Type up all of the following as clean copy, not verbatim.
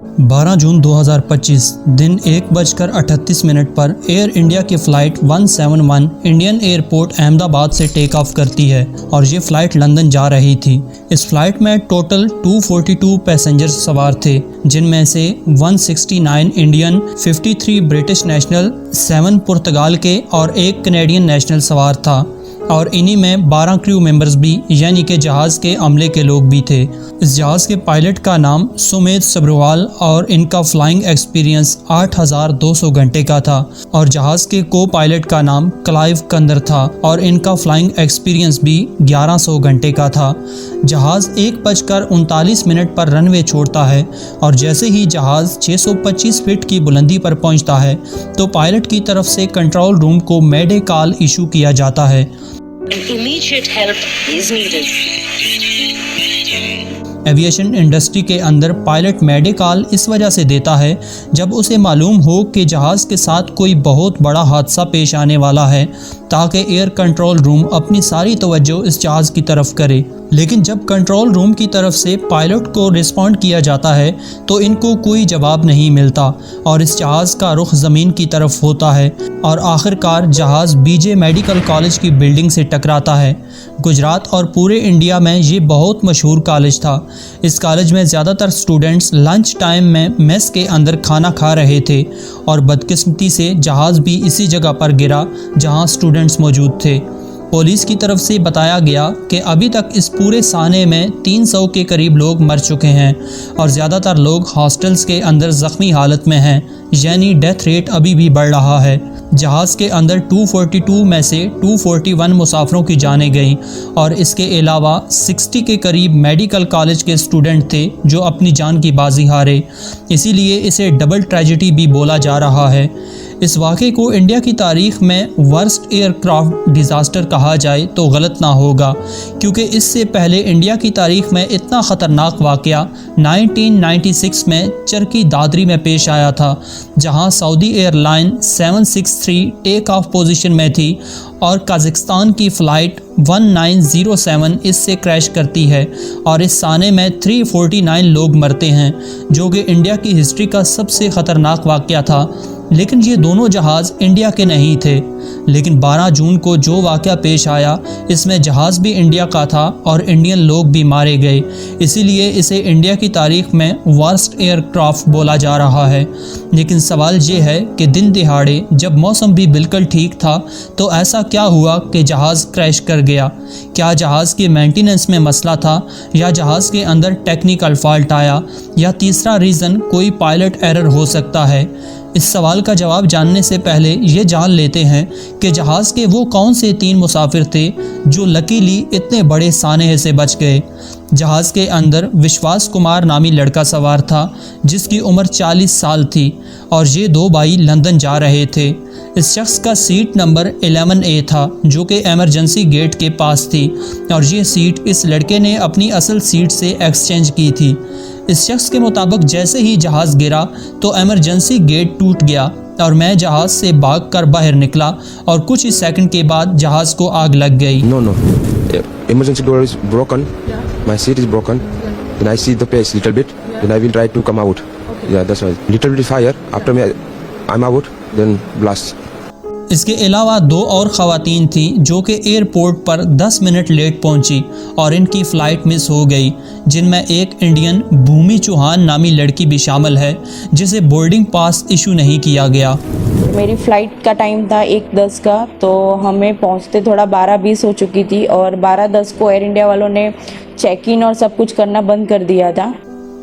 12 जून 2025 दिन 1:38 पर air India की फ़्लाइट 171 इंडियन एयरपोर्ट अहमदाबाद से टेक ऑफ करती है और ये फ़्लाइट लंदन जा रही थी। इस फ़्लाइट में टोटल 242 पैसेंजर्स सवार थे, जिनमें से 169 इंडियन, 53 ब्रिटिश नेशनल, 7 पुर्तगाल के और 1 कनेडियन नेशनल सवार था और इन्हीं में 12 क्रू मेंबर्स भी यानी कि जहाज़ के अमले के लोग भी थे। इस जहाज़ के पायलट का नाम सुमेध सब्रवाल और इनका फ्लाइंग एक्सपीरियंस 8200 घंटे का था और जहाज़ के को पायलट का नाम क्लाइव कंदर था और इनका फ्लाइंग एक्सपीरियंस भी 1100 घंटे का था। जहाज़ 1:39 पर रनवे छोड़ता है और जैसे ही जहाज़ 625 फीट की बुलंदी पर पहुंचता है तो पायलट की तरफ से कंट्रोल रूम को मेडे कॉल इशू किया जाता है। Immediate help is needed. Aviation industry के अंदर पायलट मेडे कॉल इस वजह से देता है जब उसे मालूम हो कि जहाज़ के साथ कोई बहुत बड़ा हादसा पेश आने वाला है, ताकि एयर कंट्रोल रूम अपनी सारी तवज्जो इस जहाज़ की तरफ करे। लेकिन जब कंट्रोल रूम की तरफ से पायलट को रिस्पॉन्ड किया जाता है तो इनको कोई जवाब नहीं मिलता और इस जहाज़ का रुख ज़मीन की तरफ होता है और आखिरकार जहाज़ बीजे मेडिकल कॉलेज की बिल्डिंग से टकराता है। गुजरात और पूरे इंडिया में ये बहुत मशहूर कॉलेज था। इस कॉलेज में ज़्यादातर स्टूडेंट्स लंच टाइम में मेस के अंदर खाना खा रहे थे और बदकिस्मती से जहाज़ भी इसी जगह पर गिरा जहां स्टूडेंट्स मौजूद थे। पुलिस की तरफ से बताया गया कि अभी तक इस पूरे साने में 300 के करीब लोग मर चुके हैं और ज़्यादातर लोग हॉस्टल्स के अंदर ज़ख्मी हालत में हैं, यानी डेथ रेट अभी भी बढ़ रहा है। जहाज़ के अंदर 242 में से 241 मुसाफिरों की जानें गईं और इसके अलावा 60 के करीब मेडिकल कॉलेज के स्टूडेंट थे जो अपनी जान की बाजी हारे। इसीलिए इसे डबल ट्रेजेडी भी बोला जा रहा है। इस वाक़े को इंडिया की तारीख़ में वर्स्ट एयरक्राफ्ट डिज़ास्टर कहा जाए तो गलत ना होगा, क्योंकि इससे पहले इंडिया की तारीख़ में इतना ख़तरनाक वाक़या 1996 में चरखी दादरी में पेश आया था, जहां Saudi airline 763 take off position में थी और कज़ाकिस्तान की फ़्लाइट 1907 इससे क्रैश करती है और इस साने में 349 लोग मरते हैं, जो कि इंडिया की हिस्ट्री का सबसे ख़तरनाक वाक़या था। लेकिन ये दोनों जहाज़ इंडिया के नहीं थे। लेकिन 12 जून को जो वाक़या पेश आया, इसमें जहाज़ भी इंडिया का था और इंडियन लोग भी मारे गए। इसीलिए इसे इंडिया की तारीख़ में वर्स्ट एयरक्राफ्ट बोला जा रहा है। लेकिन सवाल ये है कि दिन दिहाड़े जब मौसम भी बिल्कुल ठीक था तो ऐसा क्या हुआ कि जहाज़ क्रैश कर गया? क्या जहाज़ के मेंटेनेंस में मसला था या जहाज़ के अंदर टेक्निकल फॉल्ट आया या तीसरा रीज़न कोई पायलट एरर हो सकता है? इस सवाल का जवाब जानने से पहले ये जान लेते हैं कि जहाज़ के वो कौन से 3 मुसाफिर थे जो लकीली इतने बड़े साने से बच गए। जहाज़ के अंदर विश्वास कुमार नामी लड़का सवार था जिसकी उम्र 40 साल थी और ये 2 भाई लंदन जा रहे थे। इस शख्स का सीट नंबर 11A था जो कि एमरजेंसी गेट के पास थी और ये सीट इस लड़के ने अपनी असल सीट से एक्सचेंज की थी। इस शख्स के मुताबिक जैसे ही जहाज़ गिरा तो एमरजेंसी गेट टूट गया और मैं जहाज़ से भागकर बाहर निकला और कुछ ही सेकंड के बाद जहाज़ को आग लग गई। No. Emergency door is broken. Yeah. My seat is broken. Yeah. Then I see the pace little bit. Yeah. Then I will try to come out. Okay. Yeah, that's right. Little bit fire. After I'm out. Then blast. इसके अलावा 2 और ख़वातीन थीं जो कि airport पर 10 minute late पहुंची और इनकी फ़्लाइट मिस हो गई, जिनमें एक इंडियन भूमि चौहान नामी लड़की भी शामिल है जिसे बोर्डिंग पास इशू नहीं किया गया। मेरी फ़्लाइट का टाइम था 1:10 का, तो हमें पहुंचते थोड़ा 12:20 हो चुकी थी और 12:10 को एयर इंडिया वालों ने चेक इन और सब कुछ करना बंद कर दिया था।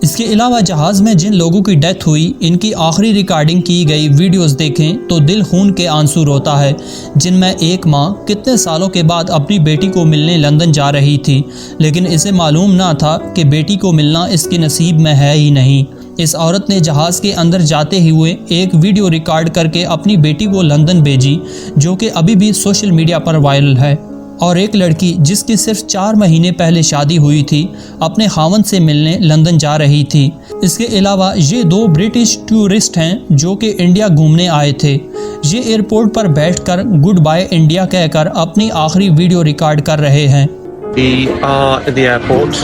इसके अलावा जहाज़ में जिन लोगों की डेथ हुई, इनकी आखिरी रिकॉर्डिंग की गई वीडियोस देखें तो दिल खून के आंसू रोता है, जिनमें एक माँ कितने सालों के बाद अपनी बेटी को मिलने लंदन जा रही थी, लेकिन इसे मालूम ना था कि बेटी को मिलना इसके नसीब में है ही नहीं। इस औरत ने जहाज़ के अंदर जाते हुए एक वीडियो रिकॉर्ड करके अपनी बेटी को लंदन भेजी, जो कि अभी भी सोशल मीडिया पर वायरल है। और एक लड़की जिसकी सिर्फ 4 महीने पहले शादी हुई थी, अपने खावंद से मिलने लंदन जा रही थी। इसके अलावा ये 2 ब्रिटिश टूरिस्ट हैं जो कि इंडिया घूमने आए थे। ये एयरपोर्ट पर बैठकर गुड बाय इंडिया कहकर अपनी आखिरी वीडियो रिकॉर्ड कर रहे हैं। We are at the airport,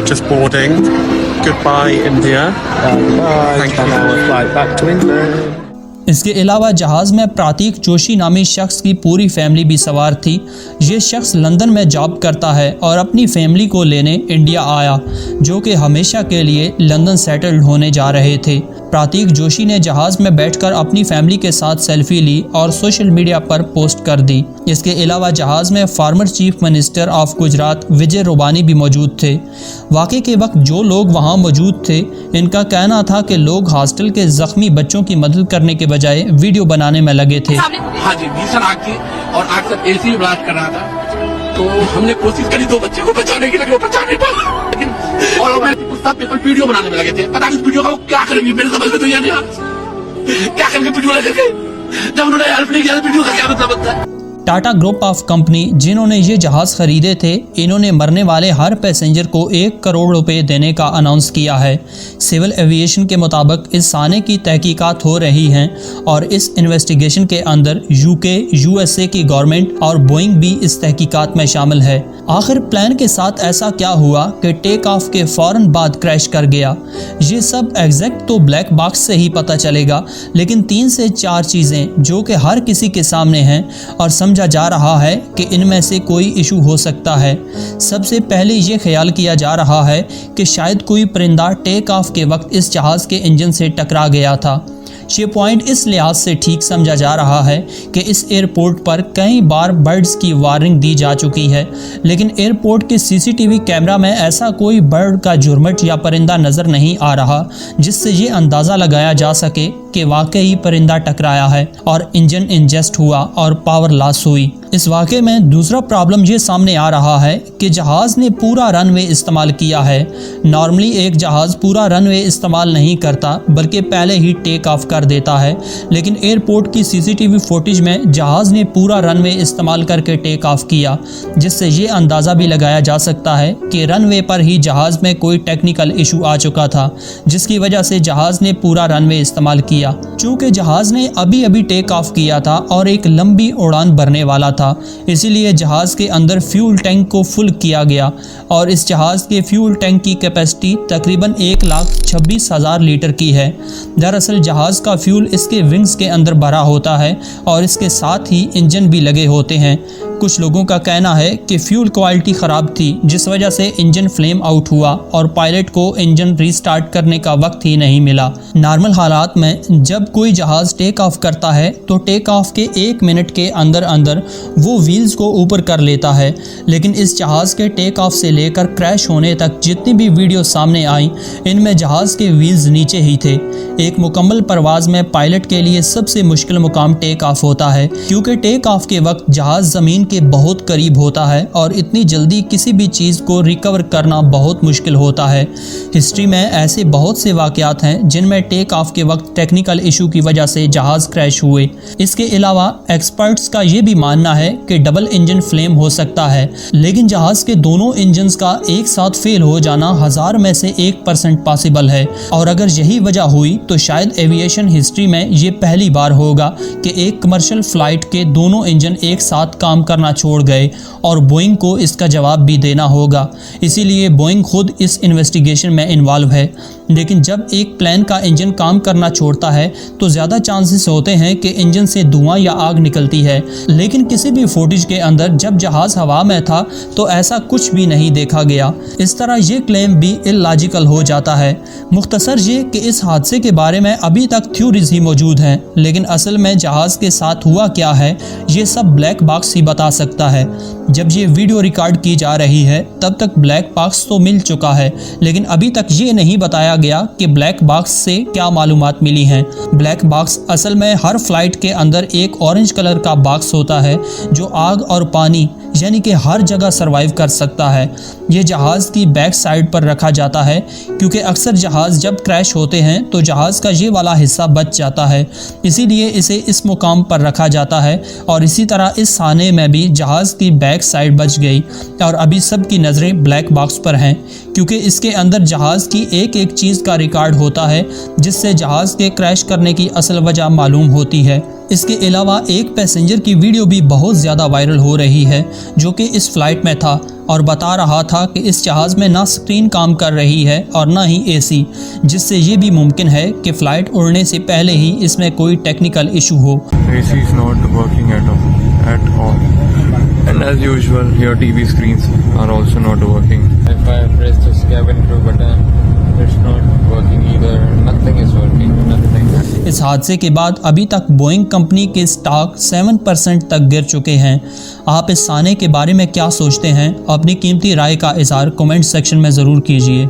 just boarding. Goodbye, India. Thank you. Our flight back to England. इसके अलावा जहाज़ में प्रतीक जोशी नामी शख्स की पूरी फैमिली भी सवार थी। ये शख्स लंदन में जॉब करता है और अपनी फैमिली को लेने इंडिया आया, जो कि हमेशा के लिए लंदन सेटल्ड होने जा रहे थे। प्रतीक जोशी ने जहाज़ में बैठकर अपनी फैमिली के साथ सेल्फी ली और सोशल मीडिया पर पोस्ट कर दी। इसके अलावा जहाज़ में former chief minister of Gujarat Vijay Rupani भी मौजूद थे। वाक़े के वक्त जो लोग वहां मौजूद थे, इनका कहना था कि लोग हॉस्टल के ज़ख्मी बच्चों की मदद करने के बजाय वीडियो बनाने में लगे थे। हाँ जी, भीषण आग थी और आग से एसी में ब्लास्ट कर रहा था, तो हमने कोशिश करी 2 बच्चे को बचाने की, लेकिन वो बचा नहीं पाया। लेकिन और सब पेपर वीडियो बनाने में लगे थे। पता नहीं वीडियो का वो क्या करेंगे, मेरे समझ में तो ये नहीं आ रहा क्या करेंगे वीडियो लेकर, जब उन्होंने हेल्प नहीं किया वीडियो का क्या मतलब होता है। टाटा ग्रुप ऑफ कंपनी जिन्होंने ये जहाज़ खरीदे थे, इन्होंने मरने वाले हर पैसेंजर को 1 करोड़ रुपए देने का अनाउंस किया है। सिविल एविएशन के मुताबिक इस साने की तहकीकात हो रही हैं और इस इन्वेस्टिगेशन के अंदर यूके, यूएसए की गवर्नमेंट और बोइंग भी इस तहकीकात में शामिल है। आखिर प्लान के साथ ऐसा क्या हुआ कि टेक ऑफ के फ़ौरन बाद क्रैश कर गया? ये सब एग्जैक्ट तो ब्लैक बॉक्स से ही पता चलेगा, लेकिन 3 से 4 चीज़ें जो कि हर किसी के सामने हैं और समझा जा रहा है कि इनमें से कोई इशू हो सकता है। सबसे पहले ये ख्याल किया जा रहा है कि शायद कोई परिंदा टेक ऑफ के वक्त इस जहाज़ के इंजन से टकरा गया था। ये पॉइंट इस लिहाज से ठीक समझा जा रहा है कि इस एयरपोर्ट पर कई बार बर्ड्स की वार्निंग दी जा चुकी है, लेकिन एयरपोर्ट के सीसीटीवी कैमरा में ऐसा कोई बर्ड का झुरमुट या परिंदा नज़र नहीं आ रहा जिससे ये अंदाज़ा लगाया जा सके कि वाकई परिंदा टकराया है और इंजन इंजेस्ट हुआ और पावर लॉस हुई। इस वाक़े में दूसरा प्रॉब्लम ये सामने आ रहा है कि जहाज़ ने पूरा रनवे इस्तेमाल किया है। नॉर्मली एक जहाज़ पूरा रनवे इस्तेमाल नहीं करता बल्कि पहले ही टेक ऑफ कर देता है, लेकिन एयरपोर्ट की सीसीटीवी फुटेज में जहाज़ ने पूरा रनवे इस्तेमाल करके टेक ऑफ किया, जिससे ये अंदाज़ा भी लगाया जा सकता है कि रनवे पर ही जहाज़ में कोई टेक्निकल इशू आ चुका था, जिसकी वजह से जहाज़ ने पूरा रनवे इस्तेमाल किया। चूँकि जहाज़ ने अभी अभी टेक ऑफ किया था और एक लंबी उड़ान भरने वाला था, इसीलिए जहाज़ के अंदर फ्यूल टैंक को फुल किया गया और इस जहाज़ के फ्यूल टैंक की कैपेसिटी तकरीबन 1,26,000 लीटर की है। दरअसल जहाज़ का फ्यूल इसके विंग्स के अंदर भरा होता है और इसके साथ ही इंजन भी लगे होते हैं। कुछ लोगों का कहना है कि फ्यूल क्वालिटी ख़राब थी, जिस वजह से इंजन फ्लेम आउट हुआ और पायलट को इंजन रीस्टार्ट करने का वक्त ही नहीं मिला। नॉर्मल हालात में जब कोई जहाज़ टेक ऑफ करता है तो टेक ऑफ के 1 मिनट के अंदर अंदर वो व्हील्स को ऊपर कर लेता है, लेकिन इस जहाज़ के टेक ऑफ से लेकर क्रैश होने तक जितनी भी वीडियो सामने आई, इनमें जहाज़ के व्हील्स नीचे ही थे। एक मुकम्मल परवाज़ में पायलट के लिए सबसे मुश्किल मुकाम टेक ऑफ होता है, क्योंकि टेक ऑफ के वक्त जहाज़ ज़मीन के बहुत करीब होता है और इतनी जल्दी किसी भी चीज़ को रिकवर करना बहुत मुश्किल होता है। हिस्ट्री में ऐसे बहुत से वाक़यात हैं जिनमें टेक ऑफ के वक्त टेक्निकल इशू की वजह से जहाज़ क्रैश हुए। इसके अलावा एक्सपर्ट्स का ये भी मानना है कि डबल इंजन फ्लेम हो सकता है, लेकिन जहाज़ के दोनों इंजन्स का एक साथ फेल हो जाना 1000 में से 1% पॉसिबल है, और अगर यही वजह हुई तो शायद एविएशन हिस्ट्री में ये पहली बार होगा कि एक कमर्शियल फ़्लाइट के दोनों इंजन एक साथ काम करना छोड़ गए, और बोइंग को इसका जवाब भी देना होगा। इसीलिए बोइंग खुद इस इन्वेस्टिगेशन में इन्वॉल्व है। लेकिन जब एक प्लेन का इंजन काम करना छोड़ता है तो ज़्यादा चांसेस होते हैं कि इंजन से धुआं या आग निकलती है, लेकिन किसी भी फुटेज के अंदर जब जहाज़ हवा में था तो ऐसा कुछ भी नहीं देखा गया। इस तरह ये क्लेम भी इलॉजिकल हो जाता है। मुख्तसर ये कि इस हादसे के बारे में अभी तक थ्योरीज ही मौजूद हैं, लेकिन असल में जहाज़ के साथ हुआ क्या है ये सब ब्लैक बॉक्स ही बता सकता है। जब ये वीडियो रिकॉर्ड की जा रही है तब तक ब्लैक बॉक्स तो मिल चुका है, लेकिन अभी तक ये नहीं बताया गया कि ब्लैक बॉक्स से क्या मालूमात मिली हैं। ब्लैक बॉक्स असल में हर फ्लाइट के अंदर एक ऑरेंज कलर का बॉक्स होता है जो आग और पानी यानी कि हर जगह सरवाइव कर सकता है। ये जहाज़ की बैक साइड पर रखा जाता है, क्योंकि अक्सर जहाज़ जब क्रैश होते हैं तो जहाज़ का ये वाला हिस्सा बच जाता है, इसीलिए इसे इस मुकाम पर रखा जाता है। और इसी तरह इस साने में भी जहाज़ की बैक साइड बच गई और अभी सब की नज़रें ब्लैक बॉक्स पर हैं, क्योंकि इसके अंदर जहाज़ की एक एक चीज़ का रिकॉर्ड होता है जिससे जहाज़ के क्रैश करने की असल वजह मालूम होती है। इसके अलावा एक पैसेंजर की वीडियो भी बहुत ज़्यादा वायरल हो रही है जो कि इस फ्लाइट में था। और बता रहा था कि इस जहाज़ में ना स्क्रीन काम कर रही है और ना ही एसी, जिससे ये भी मुमकिन है कि फ़्लाइट उड़ने से पहले ही इसमें कोई टेक्निकल इशू हो। AC is not working at all. And as usual, your TV screens are also not working. If I press this cabin crew button, it's not working either. Nothing is working. Nothing. इस हादसे के बाद अभी तक Boeing company के stock 7% तक गिर चुके हैं। आप इस साने के बारे में क्या सोचते हैं? अपनी कीमती राय का इज़हार कमेंट सेक्शन में ज़रूर कीजिए।